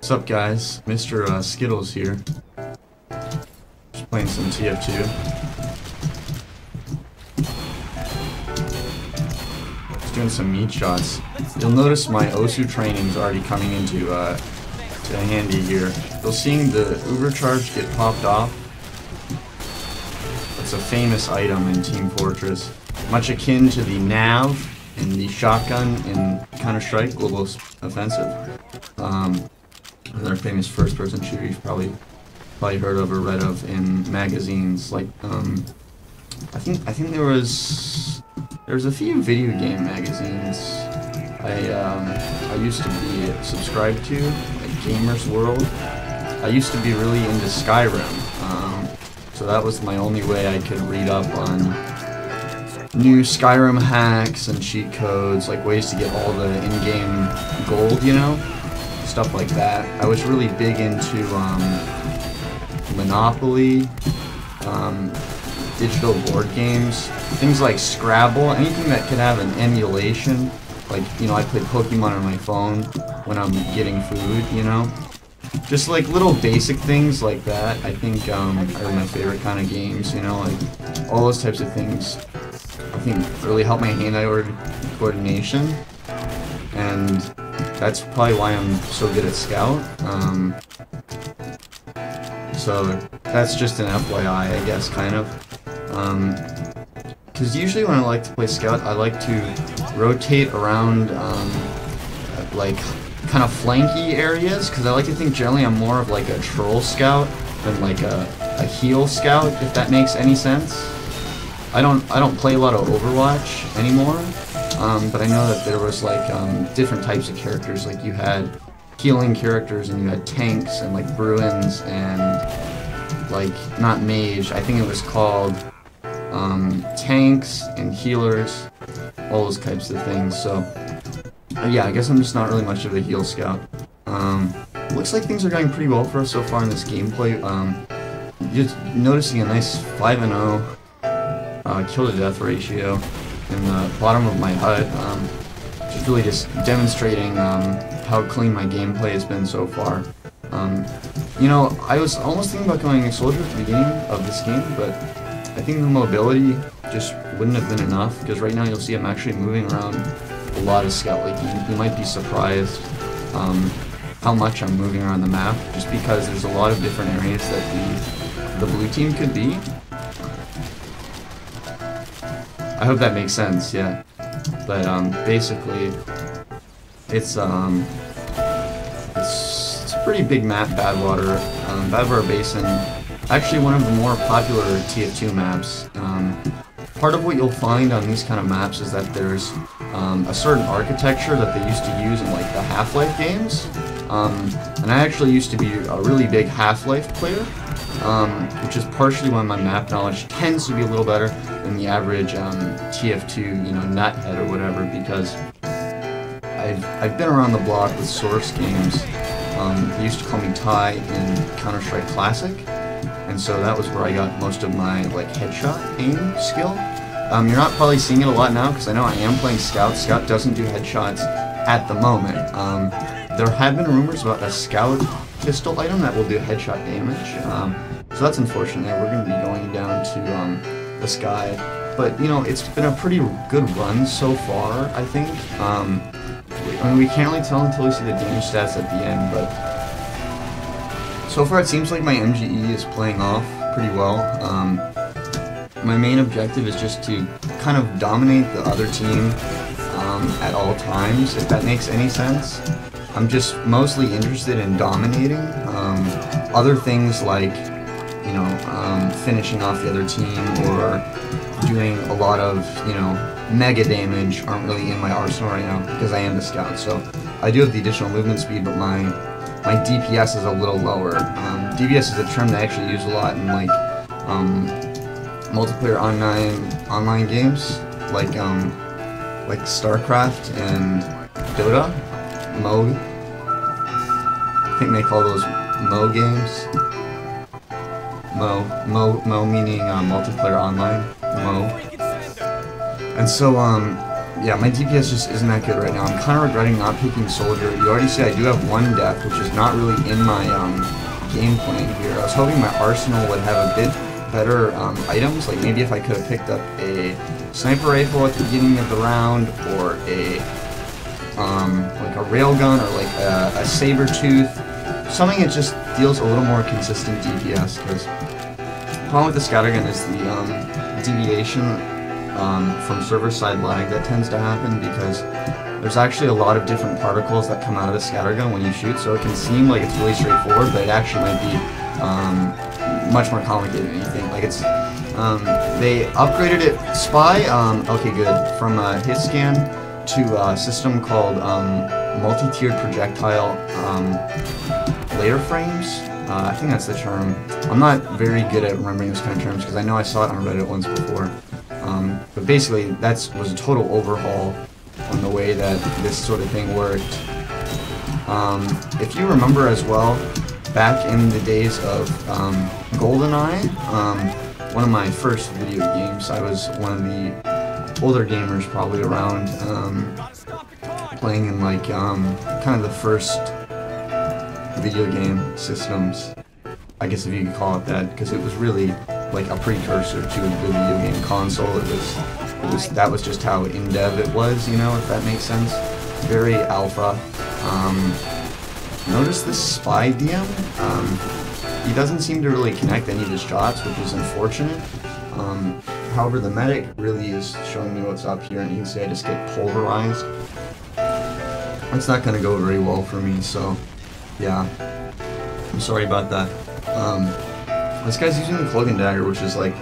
What's up, guys? Mr. Skittles here. Just playing some TF2. Just doing some meat shots. You'll notice my Osu training's already coming into to handy here. You'll seeing the Uber charge get popped off. It's a famous item in Team Fortress, much akin to the nav and the shotgun in Counter-Strike Global Offensive. Another famous first-person shooter you've probably heard of or read of in magazines. Like I think there was a few video game magazines I used to be subscribed to, like Gamers World. I used to be really into Skyrim, so that was my only way I could read up on new Skyrim hacks and cheat codes, like ways to get all the in-game gold, you know? Stuff like that. I was really big into Monopoly, digital board games, things like Scrabble, anything that could have an emulation. Like, you know, I play Pokemon on my phone when I'm getting food, you know? Just like little basic things like that, I think are my favorite kind of games, you know? Like, all those types of things, I think, really help my hand-eye coordination, and that's probably why I'm so good at Scout. So that's just an FYI, I guess, kind of. Because usually when I like to play Scout, I like to rotate around, like, kind of flanky areas, because I like to think generally I'm more of like a troll scout than like a heal scout, if that makes any sense. I don't play a lot of Overwatch anymore, but I know that there was like different types of characters. Like you had healing characters and you had tanks and like Bruins and like not mage. I think it was called tanks and healers, all those types of things. So yeah, I guess I'm just not really much of a heal scout. Looks like things are going pretty well for us so far in this gameplay. Just noticing a nice 5-0 kill to death ratio in the bottom of my HUD. Just really just demonstrating how clean my gameplay has been so far. You know, I was almost thinking about going soldier at the beginning of this game, but I think the mobility just wouldn't have been enough, because right now you'll see I'm actually moving around a lot of scout. Like you might be surprised how much I'm moving around the map, just because there's a lot of different areas that the blue team could be. I hope that makes sense, yeah. But basically, it's a pretty big map, Badwater. Badwater Basin, actually one of the more popular TF2 maps. Part of what you'll find on these kind of maps is that there's a certain architecture that they used to use in like the Half-Life games. And I actually used to be a really big Half-Life player, which is partially why my map knowledge tends to be a little better than the average TF2, you know, nuthead or whatever, because I've been around the block with Source games. They used to call me Ty in Counter-Strike Classic, and so that was where I got most of my like headshot aim skill. You're not probably seeing it a lot now, because I know I am playing Scout. Scout doesn't do headshots at the moment. There have been rumors about a Scout pistol item that will do headshot damage, so that's unfortunate. We're going to be going down to the sky, but you know, it's been a pretty good run so far, I think. I mean, we can't really tell until we see the damage stats at the end, but so far it seems like my MGE is playing off pretty well. My main objective is just to kind of dominate the other team at all times, if that makes any sense. I'm just mostly interested in dominating. Other things like, you know, finishing off the other team or doing a lot of, you know, mega damage aren't really in my arsenal right now, because I am the scout. So I do have the additional movement speed, but my DPS is a little lower. DPS is a term that I actually use a lot in like multiplayer online games, like StarCraft and Dota, Mo. I think they call those Mo games. Mo meaning multiplayer online. Mo. And so yeah, my DPS just isn't that good right now. I'm kind of regretting not picking Soldier. You already see I do have 1 death, which is not really in my game plan here. I was hoping my arsenal would have a bit better items, like maybe if I could have picked up a sniper rifle at the beginning of the round, or a like a railgun, or like a saber tooth, something that just deals a little more consistent DPS. Because the problem with the scattergun is the deviation from server-side lag that tends to happen, because there's actually a lot of different particles that come out of the scattergun when you shoot, so it can seem like it's really straightforward, but it actually might be much more complicated than you think. Like it's, they upgraded it, Spy, okay good, from hit scan to a system called multi-tiered projectile layer frames. I think that's the term. I'm not very good at remembering those kind of terms because I know I saw it on Reddit once before. But basically, that was a total overhaul on the way that this sort of thing worked. If you remember as well, back in the days of GoldenEye, one of my first video games, I was one of the older gamers probably around, playing in like kind of the first video game systems, I guess if you could call it that, because it was really like a precursor to the video game console. That was just how in-dev it was, you know, if that makes sense. Very alpha. Notice this Spy DM, he doesn't seem to really connect any of his shots, which is unfortunate. However, the medic really is showing me what's up here, and you can see I just get pulverized. It's not going to go very well for me, so yeah, I'm sorry about that. This guy's using the Cloak and Dagger, which is like,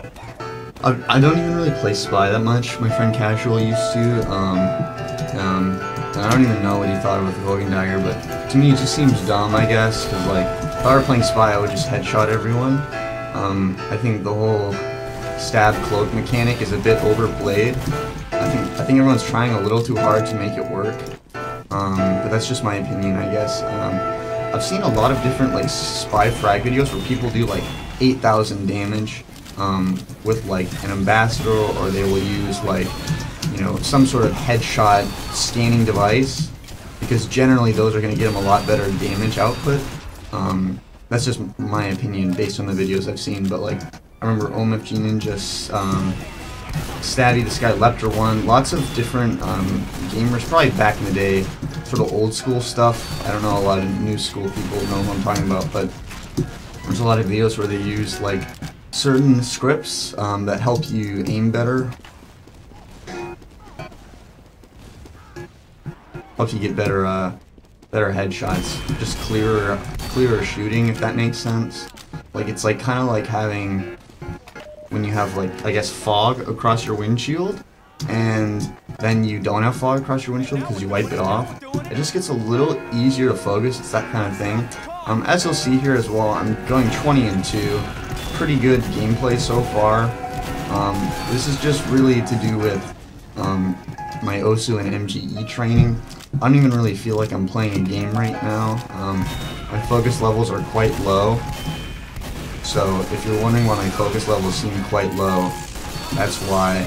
I don't even really play Spy that much. My friend Casual used to, and I don't even know what he thought about the Cloak and Dagger, but to me it just seems dumb, I guess, because like, if I were playing Spy, I would just headshot everyone. I think the whole stab cloak mechanic is a bit overplayed. I think everyone's trying a little too hard to make it work, but that's just my opinion, I guess. I've seen a lot of different like Spy frag videos where people do like 8,000 damage with like an ambassador, or they will use like, you know, some sort of headshot scanning device, because generally those are going to get them a lot better damage output. That's just my opinion based on the videos I've seen, but like, I remember OMFG Ninja, Stabby, this guy Lepter 1, lots of different gamers, probably back in the day, sort of old school stuff. I don't know, a lot of new school people know what I'm talking about, but there's a lot of videos where they use like certain scripts that help you aim better, helps you get better better headshots, just clearer shooting, if that makes sense. Like it's like kind of like having, when you have like, I guess, fog across your windshield, and then you don't have fog across your windshield because you wipe it off. It just gets a little easier to focus. It's that kind of thing. As you'll see here as well, I'm going 20-2. Pretty good gameplay so far. This is just really to do with my OSU and MGE training. I don't even really feel like I'm playing a game right now. My focus levels are quite low. So if you're wondering why my focus levels seem quite low, that's why.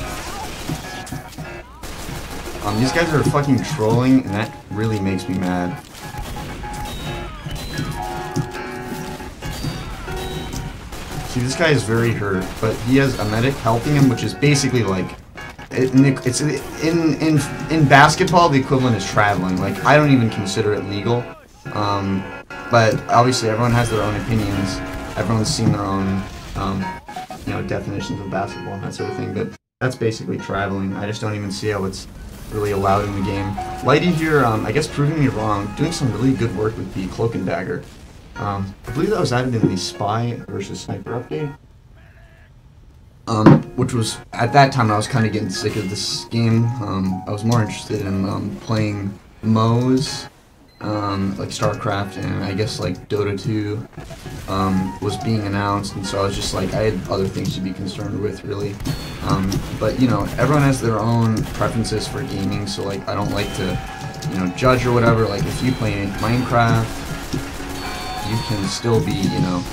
These guys are fucking trolling, and that really makes me mad. See, this guy is very hurt, but he has a medic helping him, which is basically like, it's in basketball, the equivalent is traveling. Like, I don't even consider it legal. But obviously everyone has their own opinions. Everyone's seen their own, you know, definitions of basketball and that sort of thing, but that's basically traveling. I just don't even see how it's really allowed in the game. Lighty here, I guess proving me wrong, doing some really good work with the Cloak and Dagger. I believe that was added in the Spy versus Sniper update. Which was, at that time I was kind of getting sick of this game. I was more interested in playing MOs, like StarCraft, and I guess like Dota 2 was being announced, and so I was just like, I had other things to be concerned with, really. But you know, everyone has their own preferences for gaming, so like, I don't like to, you know, judge or whatever. Like, if you play Minecraft, you can still be, you know,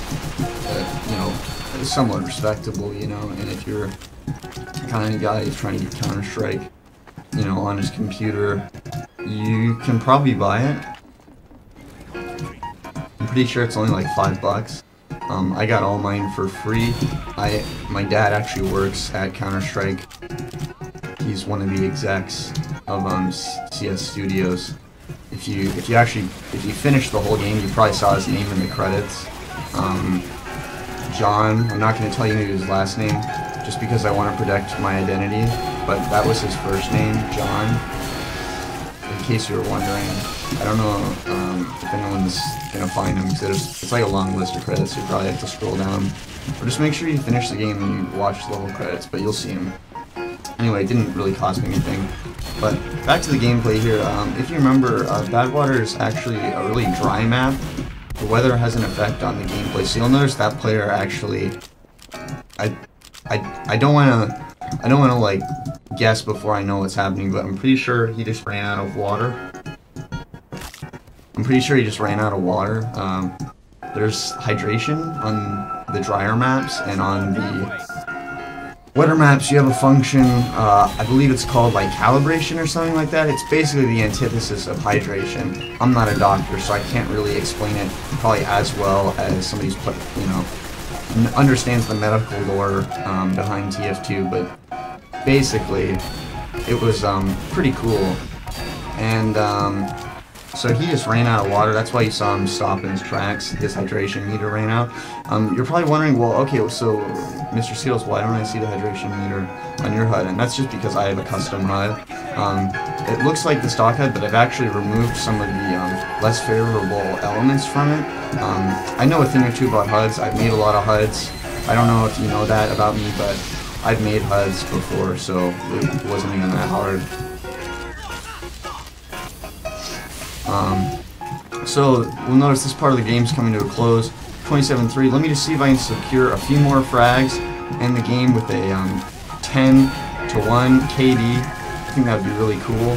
somewhat respectable, you know, and if you're the kind of guy who's trying to get Counter-Strike, you know, on his computer. You can probably buy it. I'm pretty sure it's only like $5. I got all mine for free. My dad actually works at Counter-Strike. He's one of the execs of CS Studios. If you finish the whole game, you probably saw his name in the credits. John, I'm not going to tell you his last name, just because I want to protect my identity, but that was his first name, John. In case you were wondering, I don't know if anyone's going to find him, because it's like a long list of credits, so you probably have to scroll down. But just make sure you finish the game and you watch the whole credits, but you'll see him. Anyway, it didn't really cost me anything. But back to the gameplay here. If you remember, Badwater is actually a really dry map. The weather has an effect on the gameplay, so you'll notice that player actually. I don't wanna like guess before I know what's happening, but I'm pretty sure he just ran out of water. There's hydration on the drier maps, and on the wetter maps you have a function, I believe it's called like calibration or something like that. It's basically the antithesis of hydration. I'm not a doctor, so I can't really explain it probably as well as somebody who's, you know, understands the medical lore behind TF2, but basically it was pretty cool. And so he just ran out of water. That's why you saw him stop in his tracks. His hydration meter ran out. You're probably wondering, well, okay, so MR.skittles, why don't I see the hydration meter on your HUD? And that's just because I have a custom HUD. It looks like the stock HUD, but I've actually removed some of the less favorable elements from it. I know a thing or two about HUDs. I've made a lot of HUDs. I don't know if you know that about me, but I've made HUDs before, so it wasn't even that hard. So we'll notice this part of the game's coming to a close. 27-3. Let me just see if I can secure a few more frags and the game with a 10-1 KD. I think that would be really cool.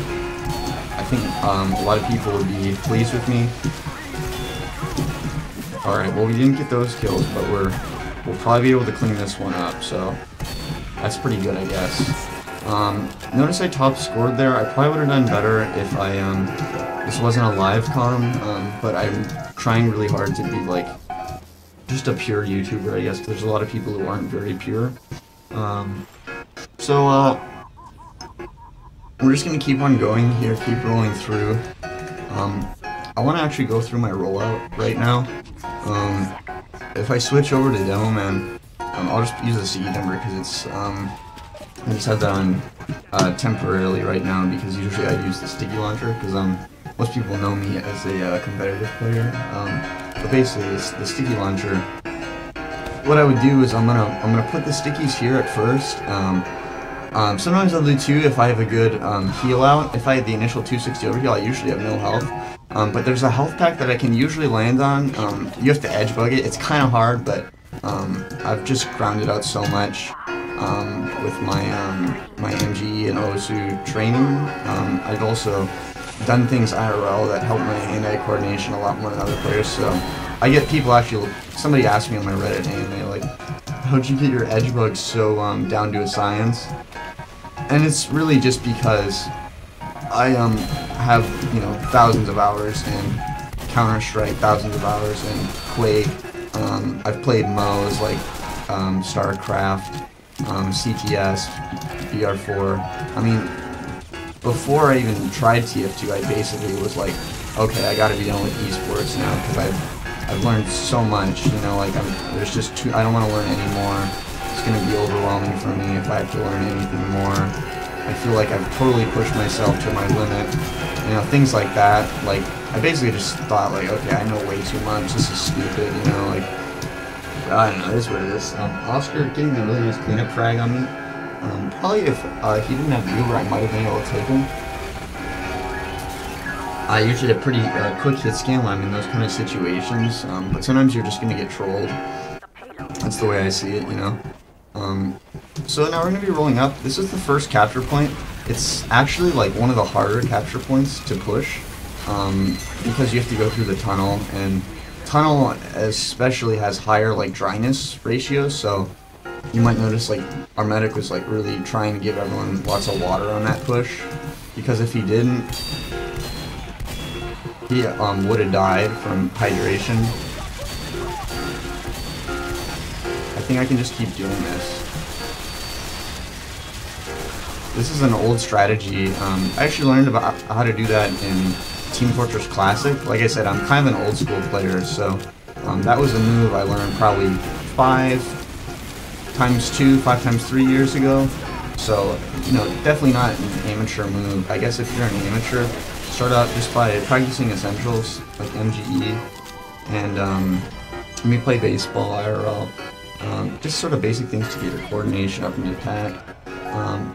I think a lot of people would be pleased with me. Alright, well, we didn't get those kills, but we'll probably be able to clean this one up, so that's pretty good, I guess. Notice I top scored there. I probably would have done better if this wasn't a live com, but I'm trying really hard to be like just a pure YouTuber, I guess, 'cause there's a lot of people who aren't very pure. So we're just gonna keep on going here, keep rolling through. I want to actually go through my rollout right now. If I switch over to Demo Man, I'll just use the CE number because it's I just have that on temporarily right now because usually I use the sticky launcher because most people know me as a competitive player. But basically, the sticky launcher. What I would do is I'm gonna put the stickies here at first. Sometimes I'll do two if I have a good heal out. If I had the initial 260 overheal, I usually have no health. But there's a health pack that I can usually land on. You have to edge bug it. It's kind of hard, but I've just grounded out so much with my my MG and OSU training. I've also done things IRL that help my hand-eye coordination a lot more than other players. So I get people actually. Somebody asked me on my Reddit AMA like, "How'd you get your edge bugs so down to a science?" And it's really just because I have, you know, thousands of hours in Counter-Strike, thousands of hours in Quake. I've played MOs like StarCraft, CTS, BR4. I mean, before I even tried TF2, I basically was like, okay, I gotta be done with esports now because I've learned so much. You know, like there's just too. I don't want to learn anymore. It's gonna be overwhelming for me if I have to learn anything more. I feel like I've totally pushed myself to my limit. You know, things like that. Like, I basically just thought, like, okay, I know way too much. This is stupid. You know, like, I don't know. It is what it is. Oscar getting a really nice cleanup frag on me. Probably if he didn't have Uber, I might have been able to take him. I usually have pretty quick hit scan when I'm in those kind of situations, but sometimes you're just gonna get trolled. That's the way I see it, you know. So now we're gonna be rolling up. This is the first capture point. It's actually like one of the harder capture points to push, because you have to go through the tunnel, and tunnel especially has higher like dryness ratios. So you might notice like our medic was like really trying to give everyone lots of water on that push. because if he didn't, he would have died from hydration. I think I can just keep doing this. This is an old strategy. I actually learned about how to do that in Team Fortress Classic. Like I said, I'm kind of an old school player, so that was a move I learned probably 5 times 2, 5 times 3 years ago. So, you know, definitely not an amateur move. I guess if you're an amateur, start out just by practicing essentials like MGE and maybe play baseball, IRL. Just sort of basic things to get your coordination up in the attack.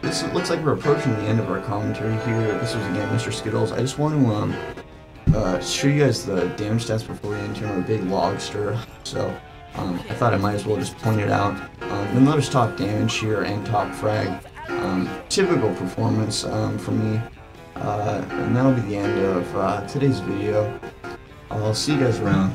This looks like we're approaching the end of our commentary here. This was again MR.skittles. I just want to show you guys the damage stats before we enter our big logster. So I thought I might as well just point it out. You'll notice top damage here and top frag. Typical performance for me. And that'll be the end of today's video. I'll see you guys around.